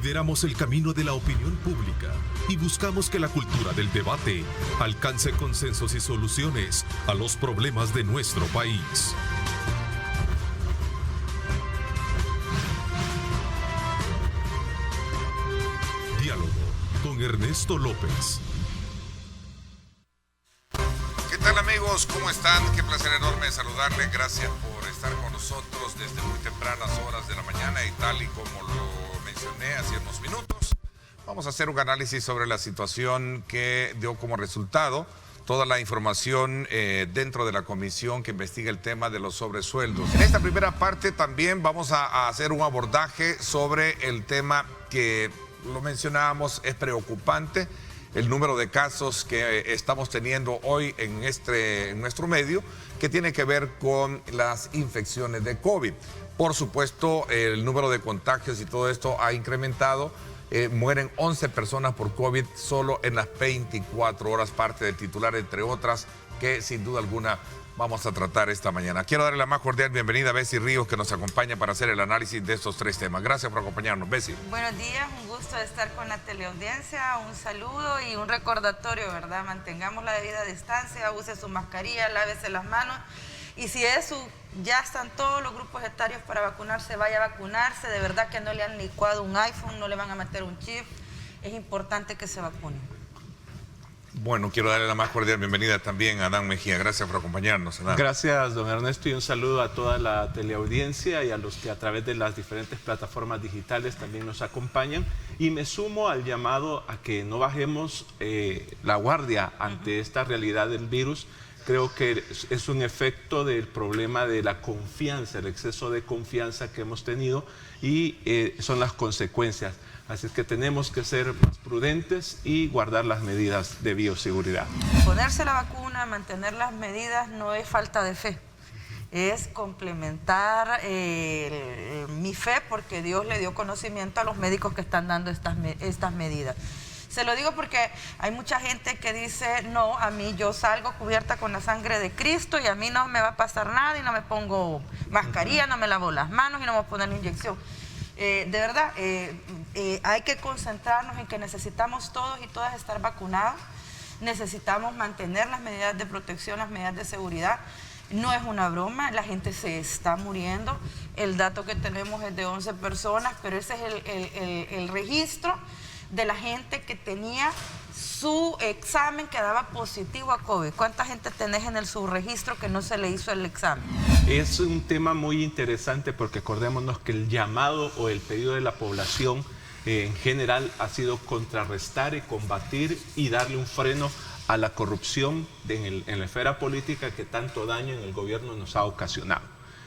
Lideramos el camino de la opinión pública y buscamos que la cultura del debate alcance consensos y soluciones a los problemas de nuestro país. Diálogo con Ernesto López. ¿Qué tal, amigos? ¿Cómo están? Qué placer enorme saludarles. Gracias por estar con nosotros desde muy tempranas horas de la mañana y tal y como lo mencioné hace unos minutos. Vamos a hacer un análisis sobre la situación que dio como resultado toda la información dentro de la comisión que investiga el tema de los sobresueldos. En esta primera parte también vamos a hacer un abordaje sobre el tema que lo mencionábamos, es preocupante. El número de casos que estamos teniendo hoy en nuestro medio, que tiene que ver con las infecciones de COVID. Por supuesto, el número de contagios y todo esto ha incrementado. Mueren 11 personas por COVID solo en las 24 horas, parte del titular, entre otras, que sin duda alguna vamos a tratar esta mañana. Quiero darle la más cordial bienvenida a Bessie Ríos, que nos acompaña para hacer el análisis de estos tres temas. Gracias por acompañarnos, Bessie. Buenos días, un gusto de estar con la teleaudiencia, un saludo y un recordatorio, ¿verdad? Mantengamos la debida distancia, use su mascarilla, lávese las manos y si ya están todos los grupos etarios para vacunarse, vaya a vacunarse. De verdad que no le han licuado un iPhone, no le van a meter un chip, es importante que se vacunen. Bueno, quiero darle la más cordial bienvenida también a Adán Mejía. Gracias por acompañarnos, Adán. Gracias, don Ernesto, y un saludo a toda la teleaudiencia y a los que a través de las diferentes plataformas digitales también nos acompañan. Y me sumo al llamado a que no bajemos la guardia ante esta realidad del virus. Creo que es un efecto del problema de la confianza, el exceso de confianza que hemos tenido y son las consecuencias. Así es que tenemos que ser más prudentes y guardar las medidas de bioseguridad. Ponerse la vacuna, mantener las medidas no es falta de fe, es complementar mi fe porque Dios le dio conocimiento a los médicos que están dando estas medidas. Se lo digo porque hay mucha gente que dice, no, a mí yo salgo cubierta con la sangre de Cristo y a mí no me va a pasar nada y no me pongo mascarilla, no me lavo las manos y no me voy a poner la inyección. De verdad, hay que concentrarnos en que necesitamos todos y todas estar vacunados, necesitamos mantener las medidas de protección, las medidas de seguridad. No es una broma, la gente se está muriendo, el dato que tenemos es de 11 personas, pero ese es el registro de la gente que tenía su examen que daba positivo a COVID. ¿Cuánta gente tenés en el subregistro que no se le hizo el examen? Es un tema muy interesante porque acordémonos que el llamado o el pedido de la población en general ha sido contrarrestar y combatir y darle un freno a la corrupción en la esfera política que tanto daño en el gobierno nos ha ocasionado.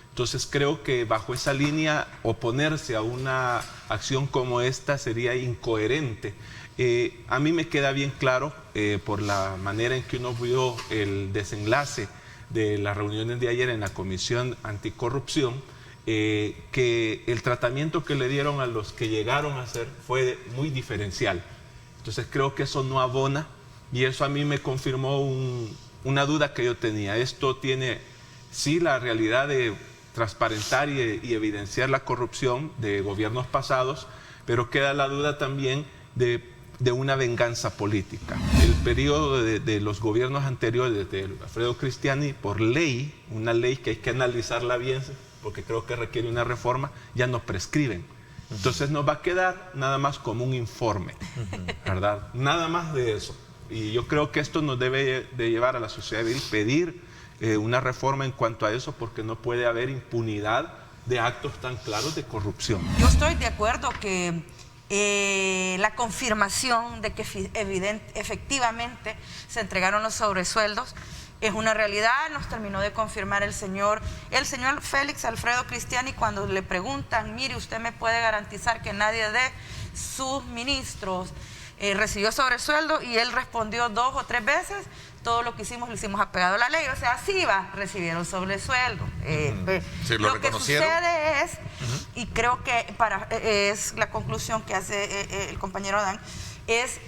Entonces creo que bajo esa línea oponerse a una acción como esta sería incoherente. A mí me queda bien claro por la manera en que uno vio el desenlace de las reuniones de ayer en la Comisión Anticorrupción, que el tratamiento que le dieron a los que llegaron a ser fue muy diferencial. Entonces creo que eso no abona y eso a mí me confirmó una duda que yo tenía. Esto tiene sí la realidad de transparentar y evidenciar la corrupción de gobiernos pasados, pero queda la duda también de una venganza política. El periodo de los gobiernos anteriores de Alfredo Cristiani, por ley, una ley que hay que analizarla bien, porque creo que requiere una reforma, ya no prescriben. Entonces nos va a quedar nada más como un informe, ¿verdad? Nada más de eso. Y yo creo que esto nos debe de llevar a la sociedad civil pedir una reforma en cuanto a eso, porque no puede haber impunidad de actos tan claros de corrupción. Yo estoy de acuerdo que la confirmación de que efectivamente se entregaron los sobresueldos es una realidad, nos terminó de confirmar el señor Félix Alfredo Cristiani cuando le preguntan, mire, ¿usted me puede garantizar que nadie de sus ministros recibió sobresueldo? Y él respondió 2 o 3 veces, todo lo que hicimos lo hicimos apegado a la ley, o sea, sí recibieron sobresueldo. Sí, lo que sucede es, y creo que es la conclusión que hace el compañero Adán, es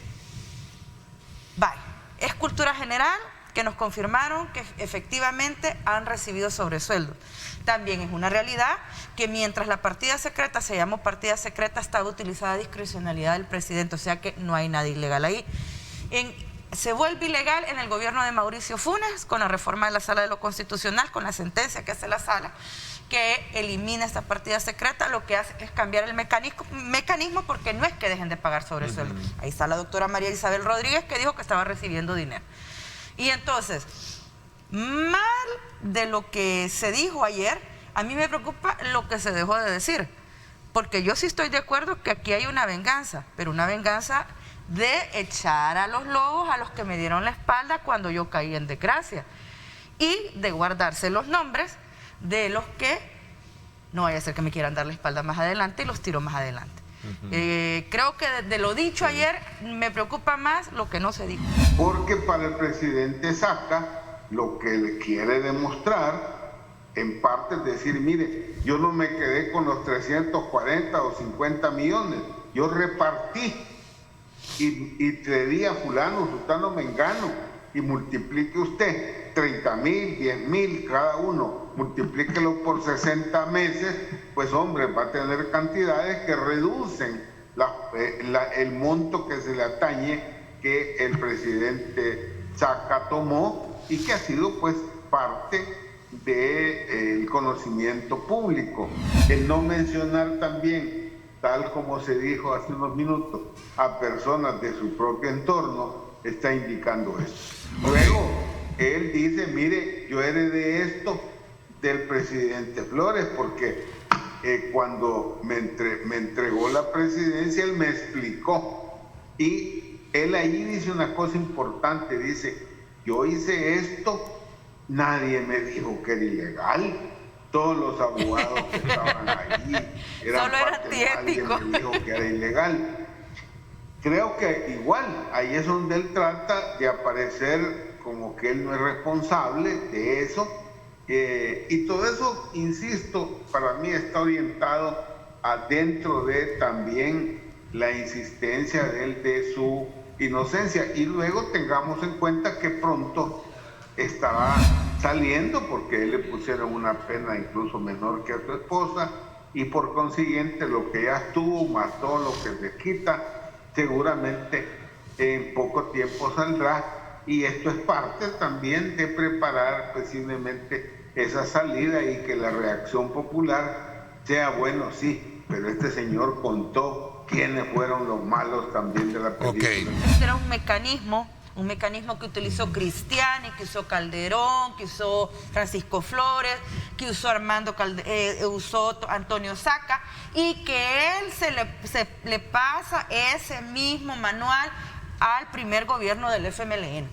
cultura general que nos confirmaron que efectivamente han recibido sobresueldo. También es una realidad que mientras la partida secreta se llamó partida secreta, estaba utilizada a discrecionalidad del presidente, o sea que no hay nada ilegal ahí. Se vuelve ilegal en el gobierno de Mauricio Funes, con la reforma de la Sala de lo Constitucional, con la sentencia que hace la Sala, que elimina esta partida secreta. Lo que hace es cambiar el mecanismo, porque no es que dejen de pagar sobresueldo. Ahí está la doctora María Isabel Rodríguez, que dijo que estaba recibiendo dinero. Y entonces, mal de lo que se dijo ayer, a mí me preocupa lo que se dejó de decir, porque yo sí estoy de acuerdo que aquí hay una venganza, pero una venganza de echar a los lobos a los que me dieron la espalda cuando yo caí en desgracia, y de guardarse los nombres de los que no vaya a ser que me quieran dar la espalda más adelante y los tiro más adelante. Creo que de lo dicho ayer me preocupa más lo que no se dijo. Porque para el presidente Saca lo que le quiere demostrar en parte es decir, mire, yo no me quedé con los 340 o 50 millones, yo repartí y te di a fulano, sultano, mengano, y multiplique usted 30,000, 10,000 cada uno, multiplíquelo por 60 meses, pues hombre, va a tener cantidades que reducen el monto que se le atañe que el presidente Saca tomó y que ha sido pues parte del conocimiento público. El no mencionar también, tal como se dijo hace unos minutos, a personas de su propio entorno, está indicando eso. Luego, él dice, mire, yo heredé esto del presidente Flores, porque cuando me entregó la presidencia, él me explicó. Y él ahí dice una cosa importante, dice, yo hice esto, nadie me dijo que era ilegal. Todos los abogados que estaban allí eran parte, nadie me dijo que era ilegal. Creo que igual, ahí es donde él trata de aparecer como que él no es responsable de eso. Y todo eso, insisto, para mí está orientado adentro de también la insistencia de él de su inocencia. Y luego tengamos en cuenta que pronto estará saliendo, porque él le pusieron una pena incluso menor que a su esposa, y por consiguiente lo que ya estuvo más todo lo que se quita, seguramente en poco tiempo saldrá, y esto es parte también de preparar posiblemente esa salida y que la reacción popular sea, bueno, sí, pero este señor contó quiénes fueron los malos también de la película. Este era un mecanismo que utilizó Cristiani, que usó Calderón, que usó Francisco Flores, que usó usó Antonio Saca, y que él se le pasa ese mismo manual al primer gobierno del FMLN.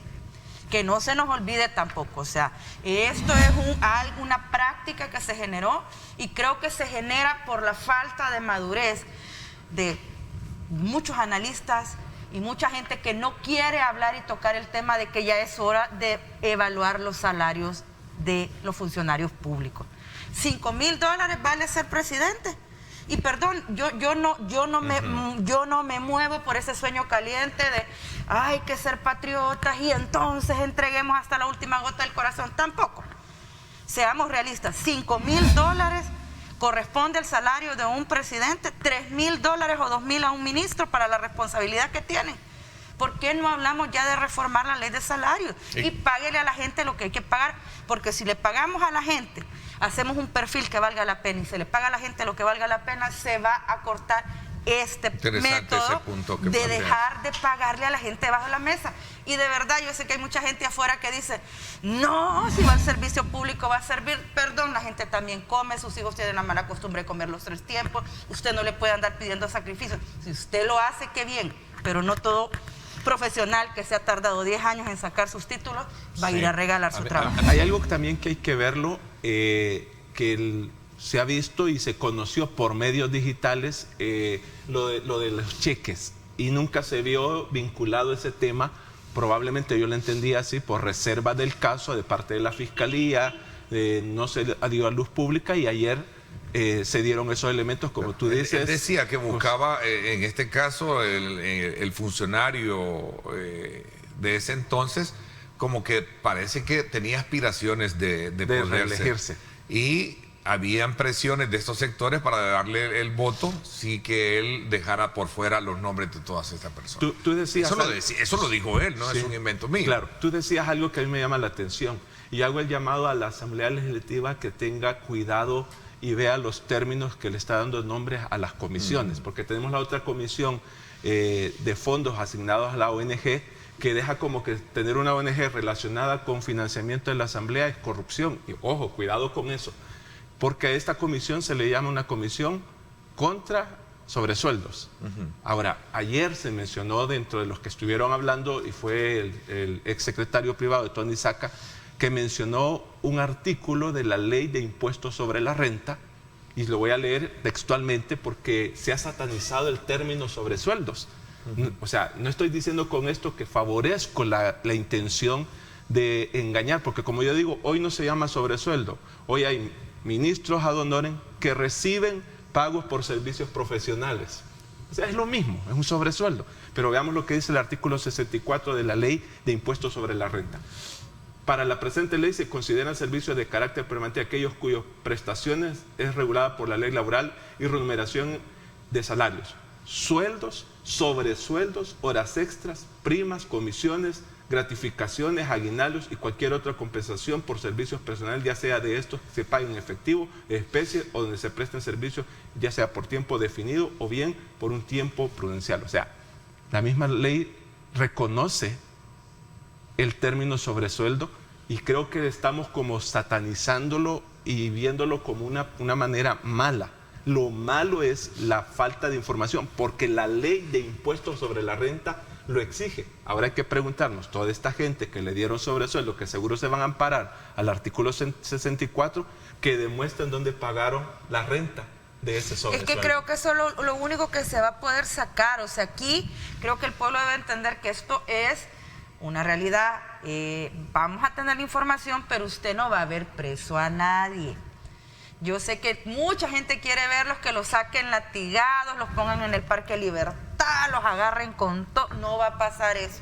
Que no se nos olvide tampoco, o sea, esto es una práctica que se generó, y creo que se genera por la falta de madurez de muchos analistas y mucha gente que no quiere hablar y tocar el tema de que ya es hora de evaluar los salarios de los funcionarios públicos. $5,000 vale ser presidente. Y perdón, yo no me muevo por ese sueño caliente de hay que ser patriotas y entonces entreguemos hasta la última gota del corazón. Tampoco. Seamos realistas, $5,000 corresponde al salario de un presidente, $3,000 o $2,000 a un ministro para la responsabilidad que tienen. ¿Por qué no hablamos ya de reformar la ley de salarios? Sí. Y páguele a la gente lo que hay que pagar, porque si le pagamos a la gente, hacemos un perfil que valga la pena, y se le paga a la gente lo que valga la pena, se va a cortar este método de dejar de pagarle a la gente bajo la mesa. Y de verdad, yo sé que hay mucha gente afuera que dice, no, si va al servicio público va a servir. Perdón, la gente también come, sus hijos tienen la mala costumbre de comer los 3 tiempos, usted no le puede andar pidiendo sacrificios. Si usted lo hace, qué bien, pero no todo profesional que se ha tardado 10 años en sacar sus títulos va a ir a regalar su trabajo. Hay algo también que hay que verlo, se ha visto y se conoció por medios digitales, lo de los cheques, y nunca se vio vinculado ese tema. Probablemente yo lo entendía así, por reserva del caso de parte de la Fiscalía, no se dio a luz pública, y ayer se dieron esos elementos, como tú dices. Él decía que buscaba, en este caso, el funcionario de ese entonces, como que parece que tenía aspiraciones de poder reelegirse. Y habían presiones de estos sectores para darle el voto si que él dejara por fuera los nombres de todas estas personas. Tú decías... Eso lo dijo él, no es un invento mío. Claro, tú decías algo que a mí me llama la atención y hago el llamado a la Asamblea Legislativa que tenga cuidado y vea los términos que le está dando nombres a las comisiones, porque tenemos la otra comisión de fondos asignados a la ONG que deja como que tener una ONG relacionada con financiamiento de la Asamblea es corrupción. Y ojo, cuidado con eso. Porque a esta comisión se le llama una comisión contra sobresueldos. Ahora, ayer se mencionó dentro de los que estuvieron hablando, y fue el exsecretario privado de Tony Saca, que mencionó un artículo de la ley de impuestos sobre la renta, y lo voy a leer textualmente porque se ha satanizado el término sobresueldos. O sea, no estoy diciendo con esto que favorezco la intención de engañar, porque como yo digo, hoy no se llama sobresueldo, hoy hay ministros ad honorem que reciben pagos por servicios profesionales. O sea, es lo mismo, es un sobresueldo. Pero veamos lo que dice el artículo 64 de la Ley de Impuestos sobre la Renta. Para la presente ley se consideran servicios de carácter permanente aquellos cuyas prestaciones es regulada por la ley laboral y remuneración de salarios, sueldos, sobresueldos, horas extras, primas, comisiones, gratificaciones, aguinaldos y cualquier otra compensación por servicios personales, ya sea de estos que se paguen en efectivo, en especie o donde se presten servicios, ya sea por tiempo definido o bien por un tiempo prudencial. O sea, la misma ley reconoce el término sobresueldo y creo que estamos como satanizándolo y viéndolo como una manera mala. Lo malo es la falta de información, porque la ley de impuestos sobre la renta lo exige. Ahora hay que preguntarnos, toda esta gente que le dieron sobresueldo, que seguro se van a amparar al artículo 64, que demuestren dónde pagaron la renta de ese sobresueldo. Es que creo que eso es lo único que se va a poder sacar. O sea, aquí creo que el pueblo debe entender que esto es una realidad. Vamos a tener información, pero usted no va a ver preso a nadie. Yo sé que mucha gente quiere verlos, que los saquen latigados, los pongan en el Parque Libertad, los agarren con todo. No va a pasar eso.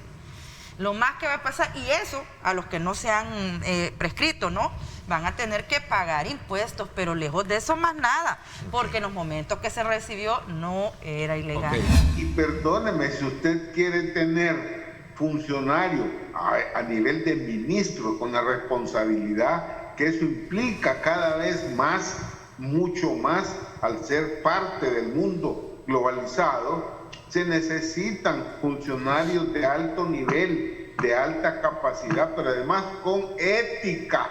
Lo más que va a pasar, y eso a los que no se han prescrito, ¿no? Van a tener que pagar impuestos, pero lejos de eso más nada, porque en los momentos que se recibió no era ilegal. Y perdóneme, si usted quiere tener funcionarios a nivel de ministro con la responsabilidad que eso implica cada vez más, mucho más, al ser parte del mundo globalizado, se necesitan funcionarios de alto nivel, de alta capacidad, pero además con ética.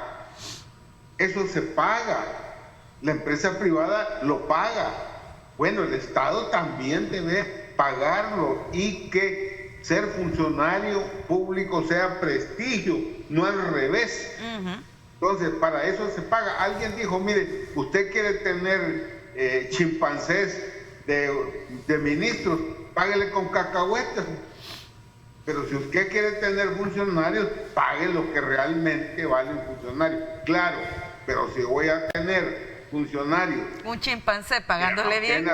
Eso se paga. La empresa privada lo paga. Bueno, el Estado también debe pagarlo, y que ser funcionario público sea prestigio, no al revés. Entonces, para eso se paga. Alguien dijo, mire, usted quiere tener chimpancés de ministros, páguele con cacahuetes. Pero si usted quiere tener funcionarios, pague lo que realmente vale un funcionario. Claro, pero si voy a tener funcionarios... Un chimpancé pagándole bien.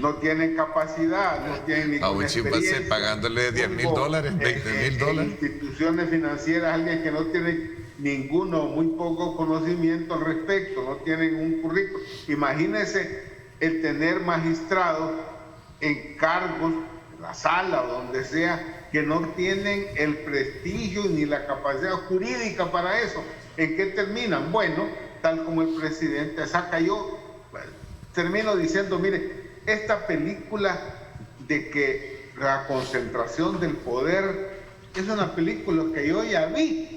No tienen capacidad, no tienen ninguna un chimpancé pagándole $10,000, $20,000. Instituciones financieras, alguien que no tiene ninguno, muy poco conocimiento al respecto, no tienen un currículo. Imagínense el tener magistrados en cargos, en la sala o donde sea, que no tienen el prestigio ni la capacidad jurídica para eso. ¿En qué terminan? Bueno, tal como el presidente Saca, yo termino diciendo, mire, esta película de que la concentración del poder es una película que yo ya vi.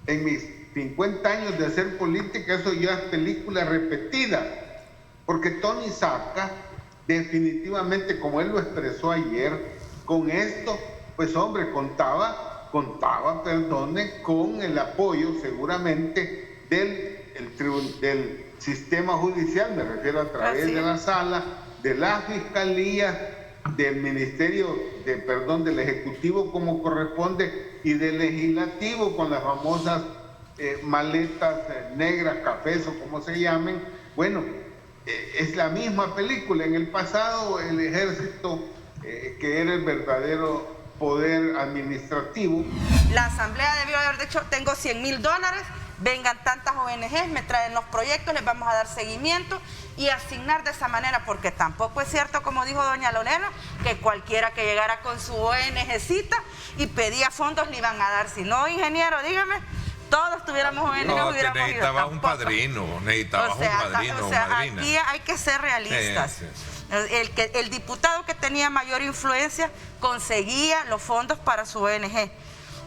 En mis 50 años de hacer política, eso ya es película repetida, porque Tony Saca, definitivamente, como él lo expresó ayer, con esto, pues hombre, contaba, perdone, con el apoyo seguramente del sistema judicial, me refiero a través de la sala, de la fiscalía, del ministerio, del Ejecutivo como corresponde, y del Legislativo con las famosas maletas negras, cafés o como se llamen. Bueno, es la misma película. En el pasado el ejército, que era el verdadero poder administrativo. La asamblea debió haber dicho, tengo $100,000, vengan tantas ONGs, me traen los proyectos, les vamos a dar seguimiento y asignar de esa manera, porque tampoco es cierto, como dijo doña Lorena, que cualquiera que llegara con su ONGcita y pedía fondos le iban a dar. Si no, ingeniero, dígame, todos tuviéramos ONG, No, hubiéramos ido. necesitaba un padrino, necesitaba un padrino, o sea, madrina. aquí hay que ser realistas. Sí. El diputado que tenía mayor influencia conseguía los fondos para su ONG.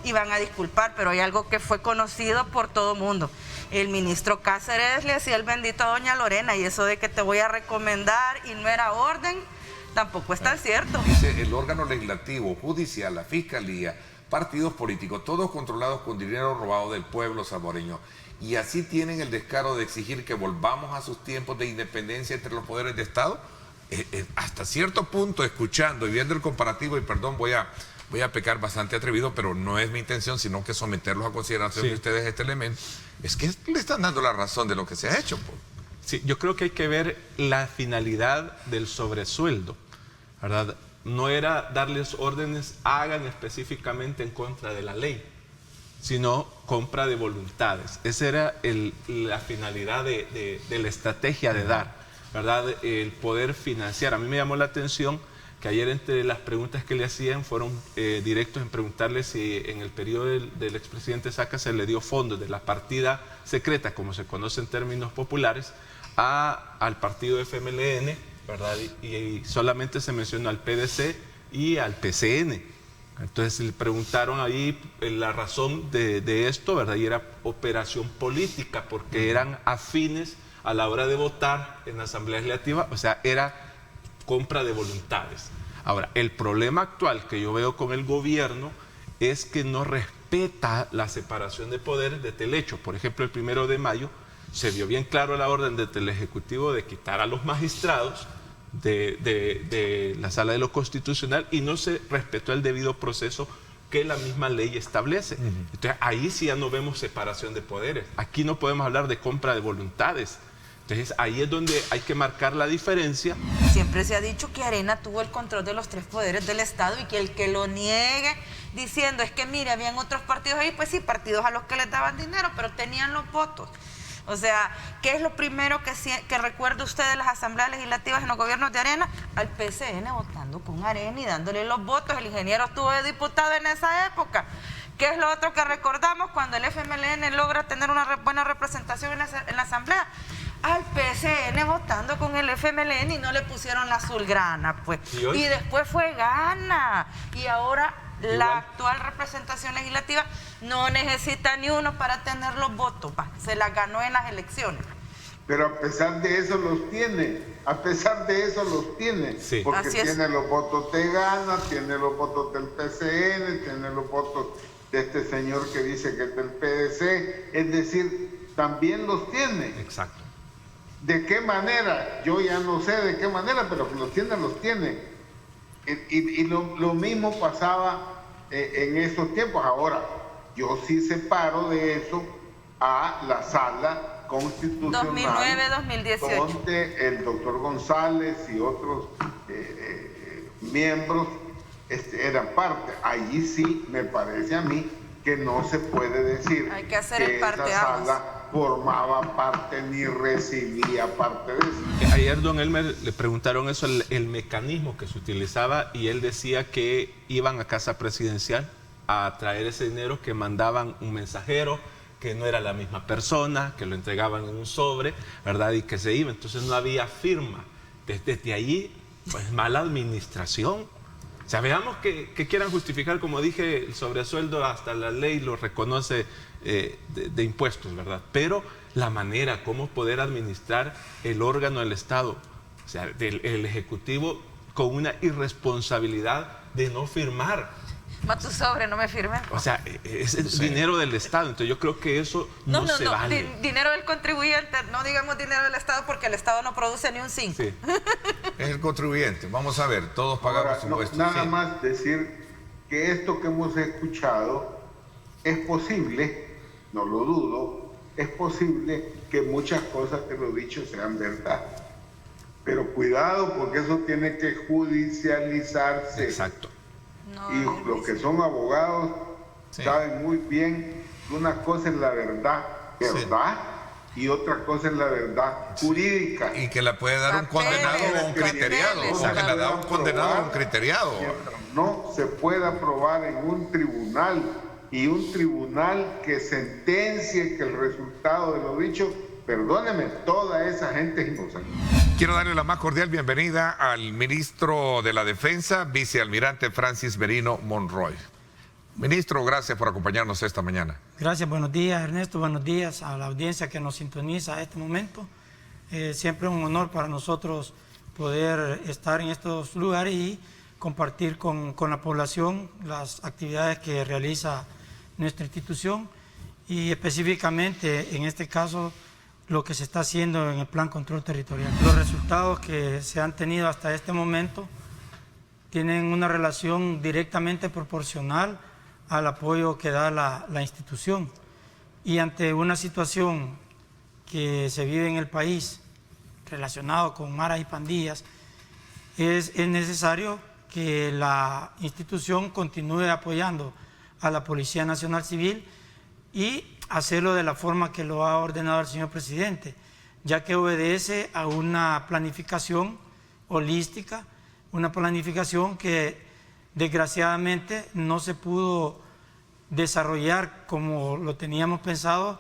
Y van a disculpar, pero hay algo que fue conocido por todo el mundo. El ministro Cáceres le hacía el bendito a doña Lorena, y eso de que te voy a recomendar y no era orden, tampoco es tan cierto. Dice el órgano legislativo, judicial, la fiscalía, partidos políticos, todos controlados con dinero robado del pueblo salvadoreño. Y así tienen el descaro de exigir que volvamos a sus tiempos de independencia entre los poderes de Estado. Hasta cierto punto, escuchando y viendo el comparativo, y perdón, voy a pecar bastante atrevido, pero no es mi intención, sino que someterlos a consideración de ustedes este elemento, es que le están dando la razón de lo que se ha hecho. Sí, yo creo que hay que ver la finalidad del sobresueldo, ¿verdad? No era darles órdenes, hagan específicamente en contra de la ley, sino compra de voluntades. Esa era la finalidad de la estrategia de dar, ¿verdad? El poder financiar. A mí me llamó la atención que ayer entre las preguntas que le hacían fueron directos en preguntarle si en el periodo del expresidente Saca se le dio fondos de la partida secreta, como se conoce en términos populares, al partido FMLN, ¿verdad? Y solamente se mencionó al PDC y al PCN. Entonces le preguntaron ahí la razón de esto, ¿verdad? Y era operación política, porque eran afines a la hora de votar en la Asamblea Legislativa, o sea, era compra de voluntades. Ahora, el problema actual que yo veo con el gobierno es que no respeta la separación de poderes desde el hecho. Por ejemplo, el 1 de mayo se vio bien claro la orden desde el Ejecutivo de quitar a los magistrados de la Sala de lo Constitucional y no se respetó el debido proceso que la misma ley establece. Entonces, ahí sí ya no vemos separación de poderes. Aquí no podemos hablar de compra de voluntades. Entonces, ahí es donde hay que marcar la diferencia. Siempre se ha dicho que Arena tuvo el control de los 3 poderes del Estado y que el que lo niegue diciendo es que mire, habían otros partidos ahí, pues sí, partidos a los que les daban dinero, pero tenían los votos. O sea, ¿qué es lo primero que recuerda usted de las asambleas legislativas en los gobiernos de Arena? Al PCN votando con Arena y dándole los votos. El ingeniero estuvo de diputado en esa época. ¿Qué es lo otro que recordamos cuando el FMLN logra tener una buena representación en la asamblea? Al PCN votando con el FMLN y no le pusieron la azulgrana, pues. Y después fue Gana. Y ahora la actual representación legislativa no necesita ni uno para tener los votos. Se la ganó en las elecciones. Pero a pesar de eso los tiene. Sí. Porque tiene los votos de Gana, tiene los votos del PCN, tiene los votos de este señor que dice que es del PDC. Es decir, también los tiene. Exacto. ¿De qué manera? Yo ya no sé de qué manera, pero que los tiene. Y lo mismo pasaba en esos tiempos. Ahora, yo sí separo de eso a la Sala Constitucional 2009-2018, donde el doctor González y otros miembros eran parte. Allí sí me parece a mí que no se puede decir hay que hacer que el parteaguas. esa sala formaba parte ni recibía parte de eso. Ayer don Elmer le preguntaron eso, el mecanismo que se utilizaba, y él decía que iban a casa presidencial a traer ese dinero, que mandaban un mensajero, que no era la misma persona, que lo entregaban en un sobre, ¿verdad? Y que se iba, entonces no había firma. Desde ahí, pues mala administración. O sea, veamos que quieran justificar, como dije, el sobresueldo, hasta la ley lo reconoce de impuestos, ¿verdad? Pero la manera, cómo poder administrar el órgano del Estado, o sea, el Ejecutivo con una irresponsabilidad de no firmar. Tu sobre, no me firme. O sea, es dinero del Estado, entonces yo creo que eso no se vale. Dinero del contribuyente, no digamos dinero del Estado, porque el Estado no produce ni un 5. Sí. Es el contribuyente. Vamos a ver, todos pagamos impuestos. Nada más decir que esto que hemos escuchado es posible, no lo dudo, es posible que muchas cosas que lo dicho sean verdad. Pero cuidado, porque eso tiene que judicializarse. Exacto. y los que son abogados saben muy bien que una cosa es la verdad, y otra cosa es la verdad jurídica. Y que la puede dar un condenado o un criteriado. O que la da un condenado o un criteriado. No se puede aprobar en un tribunal, y un tribunal que sentencie que el resultado de lo dicho, perdóneme, toda esa gente es inocente. Quiero darle la más cordial bienvenida al ministro de la Defensa, vicealmirante Francis Merino Monroy. Ministro, gracias por acompañarnos esta mañana. Gracias, buenos días Ernesto, buenos días a la audiencia que nos sintoniza a este momento. Siempre es un honor para nosotros poder estar en estos lugares y compartir con la población las actividades que realiza nuestra institución y específicamente en este caso lo que se está haciendo en el Plan Control Territorial. Los resultados que se han tenido hasta este momento tienen una relación directamente proporcional al apoyo que da la institución. Y ante una situación que se vive en el país relacionado con maras y pandillas, es necesario que la institución continúe apoyando a la Policía Nacional Civil y hacerlo de la forma que lo ha ordenado el señor presidente, ya que obedece a una planificación holística, una planificación que desgraciadamente no se pudo desarrollar como lo teníamos pensado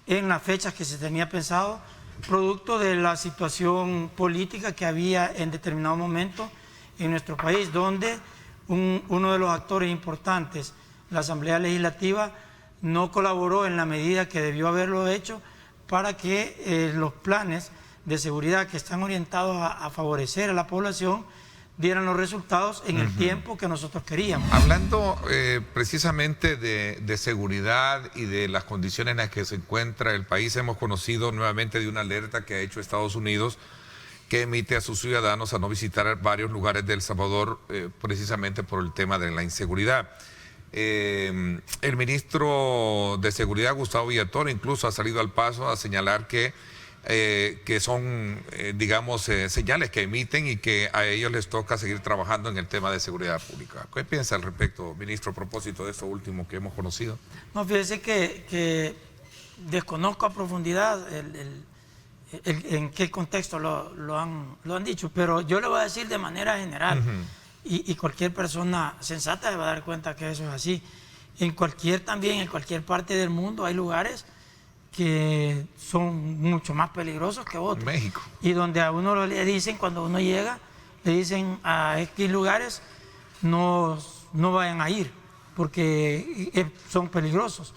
en las fechas que se tenía pensado, producto de la situación política que había en determinado momento en nuestro país, donde uno de los actores importantes, la Asamblea Legislativa, no colaboró en la medida que debió haberlo hecho para que los planes de seguridad que están orientados a favorecer a la población dieran los resultados en el tiempo que nosotros queríamos. Hablando precisamente de seguridad y de las condiciones en las que se encuentra el país, hemos conocido nuevamente de una alerta que ha hecho Estados Unidos que emite a sus ciudadanos a no visitar varios lugares de El Salvador precisamente por el tema de la inseguridad. El ministro de Seguridad, Gustavo Villatoro, incluso ha salido al paso a señalar que son, digamos, señales que emiten y que a ellos les toca seguir trabajando en el tema de seguridad pública. ¿Qué piensa al respecto, ministro, a propósito de esto último que hemos conocido? No, fíjese que desconozco a profundidad en qué contexto lo han dicho, pero yo le voy a decir de manera general, y cualquier persona sensata se va a dar cuenta que eso es así. En cualquier parte del mundo hay lugares que son mucho más peligrosos que otros. México. Y donde a uno le dicen, cuando uno llega, le dicen a X lugares no vayan a ir, porque son peligrosos.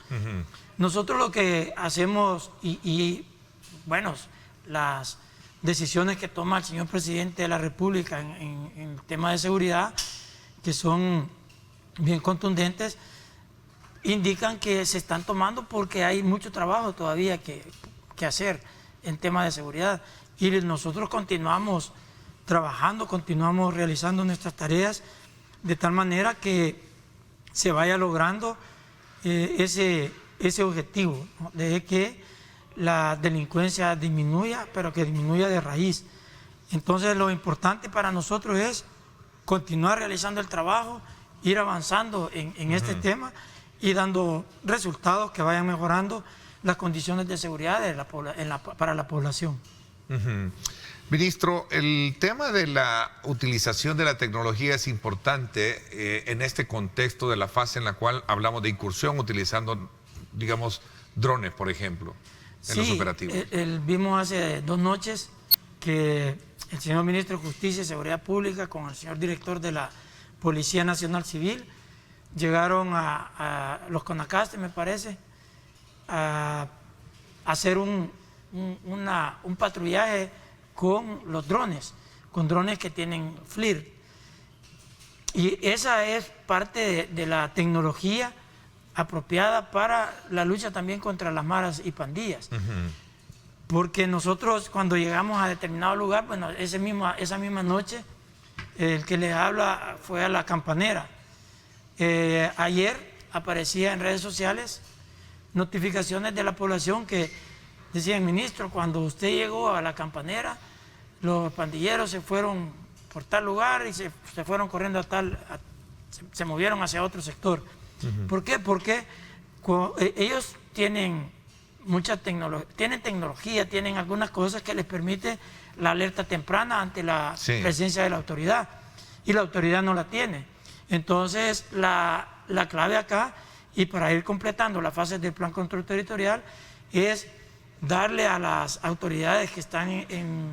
Nosotros lo que hacemos, y bueno, las decisiones que toma el señor presidente de la República en el tema de seguridad, que son bien contundentes, indican que se están tomando porque hay mucho trabajo todavía que hacer en tema de seguridad. Y nosotros continuamos trabajando, continuamos realizando nuestras tareas de tal manera que se vaya logrando ese objetivo, ¿no?, de que la delincuencia disminuya, pero que disminuya de raíz. Entonces lo importante para nosotros es continuar realizando el trabajo, ir avanzando en este tema y dando resultados que vayan mejorando las condiciones de seguridad para la población. Ministro, el tema de la utilización de la tecnología es importante en este contexto de la fase en la cual hablamos de incursión utilizando, digamos, drones, por ejemplo, en los operativos. Vimos hace 2 noches que el señor ministro de Justicia y Seguridad Pública con el señor director de la Policía Nacional Civil llegaron a los Conacastes, me parece, a hacer un patrullaje con los drones, con drones que tienen FLIR. Y esa es parte de la tecnología apropiada para la lucha también contra las maras y pandillas. Porque nosotros cuando llegamos a determinado lugar, bueno, esa misma noche, el que les habla fue a la Campanera. Ayer aparecía en redes sociales notificaciones de la población que decían: ministro, cuando usted llegó a la Campanera, los pandilleros se fueron por tal lugar y se fueron corriendo a se movieron hacia otro sector. ¿Por qué? Porque ellos tienen mucha tecnología, tienen algunas cosas que les permite la alerta temprana ante la presencia de la autoridad, y la autoridad no la tiene. Entonces, la clave acá, y para ir completando las fases del Plan Control Territorial, es darle a las autoridades que están en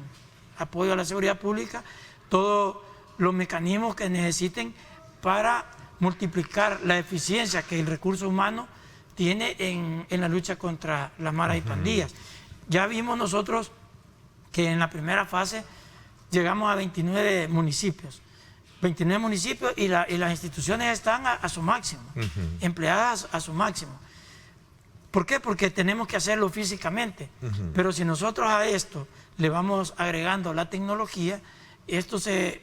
apoyo a la seguridad pública todos los mecanismos que necesiten para multiplicar la eficiencia que el recurso humano tiene en la lucha contra las maras y pandillas. Ya vimos nosotros que en la primera fase llegamos a 29 municipios. 29 municipios y las instituciones están a su máximo, empleadas a su máximo. ¿Por qué? Porque tenemos que hacerlo físicamente. Pero si nosotros a esto le vamos agregando la tecnología, esto se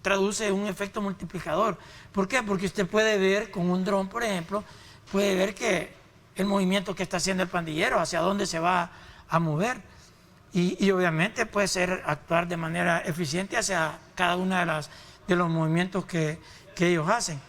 traduce en un efecto multiplicador. ¿Por qué? Porque usted puede ver con un dron, por ejemplo, puede ver que el movimiento que está haciendo el pandillero, hacia dónde se va a mover. Y obviamente puede ser actuar de manera eficiente hacia cada uno de los movimientos que ellos hacen.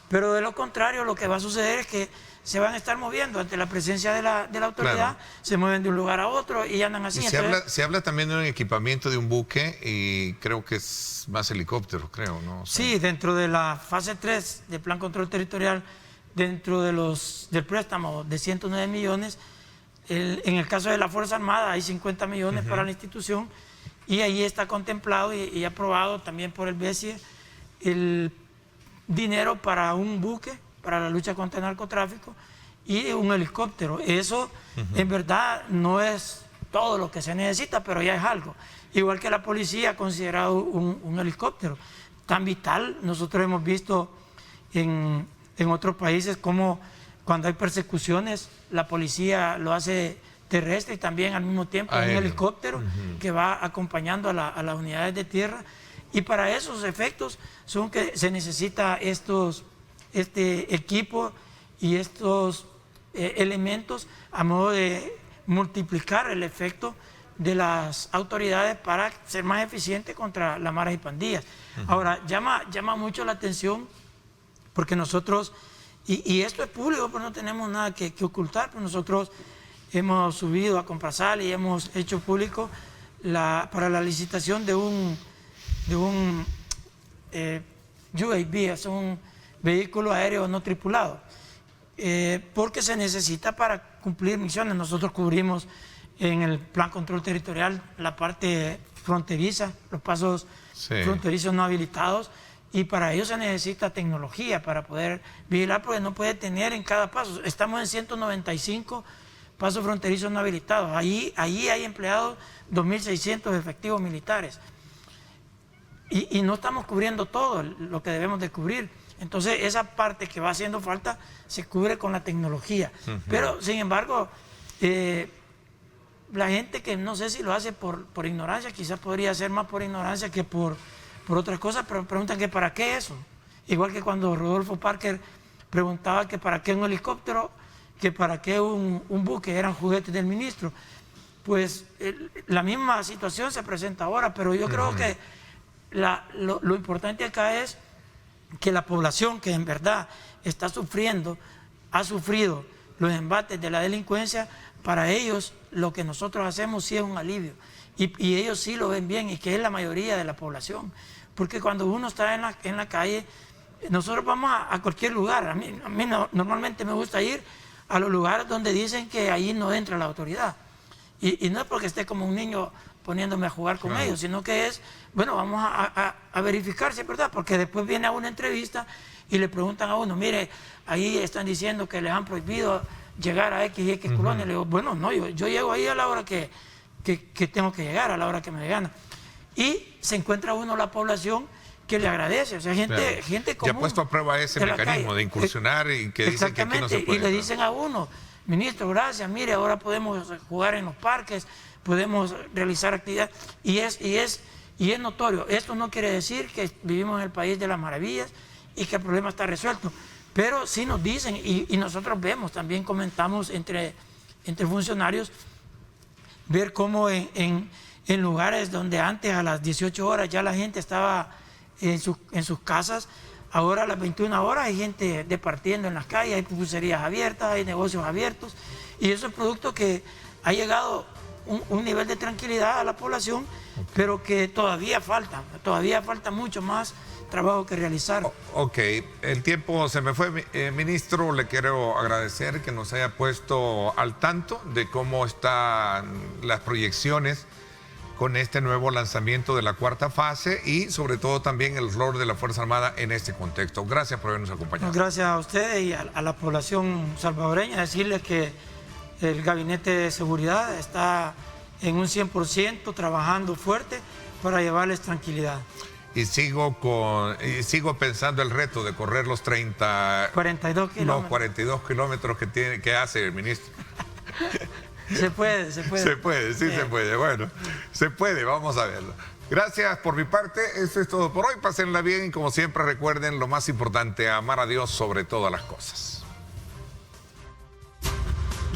Pero de lo contrario, lo que va a suceder es que se van a estar moviendo ante la presencia de la autoridad, se mueven de un lugar a otro y andan así. Y se habla también de un equipamiento de un buque, y creo que es más helicópteros, creo, ¿no? O sea, sí, dentro de la fase 3 del Plan Control Territorial, dentro del préstamo de 109 millones, en el caso de la Fuerza Armada hay 50 millones para la institución, y ahí está contemplado y aprobado también por el BESIE el dinero para un buque para la lucha contra el narcotráfico y un helicóptero. Eso en verdad no es todo lo que se necesita, pero ya es algo. Igual que la policía ha considerado un helicóptero tan vital. Nosotros hemos visto en otros países como cuando hay persecuciones, la policía lo hace terrestre y también al mismo tiempo un helicóptero que va acompañando a las unidades de tierra. Y para esos efectos son que se necesita este equipo y estos elementos a modo de multiplicar el efecto de las autoridades para ser más eficientes contra las maras y pandillas. Ahora, llama mucho la atención porque nosotros, y esto es público, pues no tenemos nada que ocultar, pues nosotros hemos subido a Comprasal y hemos hecho público para la licitación de un UAV, es un vehículo aéreo no tripulado, porque se necesita para cumplir misiones. Nosotros cubrimos en el Plan Control Territorial la parte fronteriza, los pasos fronterizos no habilitados, y para ello se necesita tecnología para poder vigilar, porque no puede tener en cada paso. Estamos en 195 pasos fronterizos no habilitados. Allí hay empleados 2.600 efectivos militares. Y no estamos cubriendo todo lo que debemos de cubrir. Entonces, esa parte que va haciendo falta se cubre con la tecnología. Pero, sin embargo, la gente que no sé si lo hace por ignorancia, quizás podría ser más por ignorancia que por otras cosas, pero preguntan que para qué eso. Igual que cuando Rodolfo Parker preguntaba que para qué un helicóptero, que para qué un buque, eran juguetes del ministro. Pues la misma situación se presenta ahora, pero yo creo que lo importante acá es que la población que en verdad está sufriendo, ha sufrido los embates de la delincuencia, para ellos lo que nosotros hacemos sí es un alivio, y ellos sí lo ven bien, y que es la mayoría de la población, porque cuando uno está en la calle, nosotros vamos a cualquier lugar. A mí normalmente me gusta ir a los lugares donde dicen que ahí no entra la autoridad, y no es porque esté como un niño poniéndome a jugar con ellos, sino que es, bueno, vamos a verificar si es verdad, porque después viene a una entrevista y le preguntan a uno, mire, ahí están diciendo que les han prohibido llegar a X y X colonias. Le digo, bueno, no, yo llego ahí a la hora que tengo que llegar, a la hora que me gana. Y se encuentra uno la población que le agradece, o sea, gente común. Ya ha puesto a prueba ese mecanismo de incursionar y que dicen que aquí no se puede. Y le dicen a uno, ministro, gracias, mire, ahora podemos jugar en los parques, podemos realizar actividades, y es notorio. Esto no quiere decir que vivimos en el país de las maravillas y que el problema está resuelto, pero sí nos dicen, y nosotros vemos, también comentamos entre funcionarios, ver cómo en lugares donde antes a las 18 horas ya la gente estaba en sus casas, Ahora a las 21 horas hay gente departiendo en las calles, hay pupuserías abiertas, hay negocios abiertos, y eso es producto que ha llegado un nivel de tranquilidad a la población, pero que todavía falta mucho más trabajo que realizar. Ok, el tiempo se me fue, ministro. Le quiero agradecer que nos haya puesto al tanto de cómo están las proyecciones con este nuevo lanzamiento de la cuarta fase y sobre todo también el rol de la Fuerza Armada en este contexto. Gracias por habernos acompañado. Gracias a ustedes y a la población salvadoreña. Decirles que el Gabinete de Seguridad está en un 100% trabajando fuerte para llevarles tranquilidad. Y sigo pensando el reto de correr los 42 kilómetros. Los 42 kilómetros que hace el ministro. Se puede. Se puede. Bueno, se puede, vamos a verlo. Gracias por mi parte, eso es todo por hoy. Pásenla bien y como siempre recuerden lo más importante, amar a Dios sobre todas las cosas.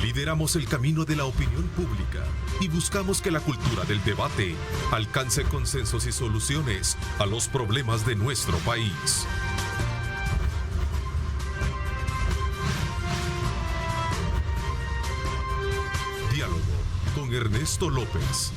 Lideramos el camino de la opinión pública y buscamos que la cultura del debate alcance consensos y soluciones a los problemas de nuestro país. Diálogo con Ernesto López.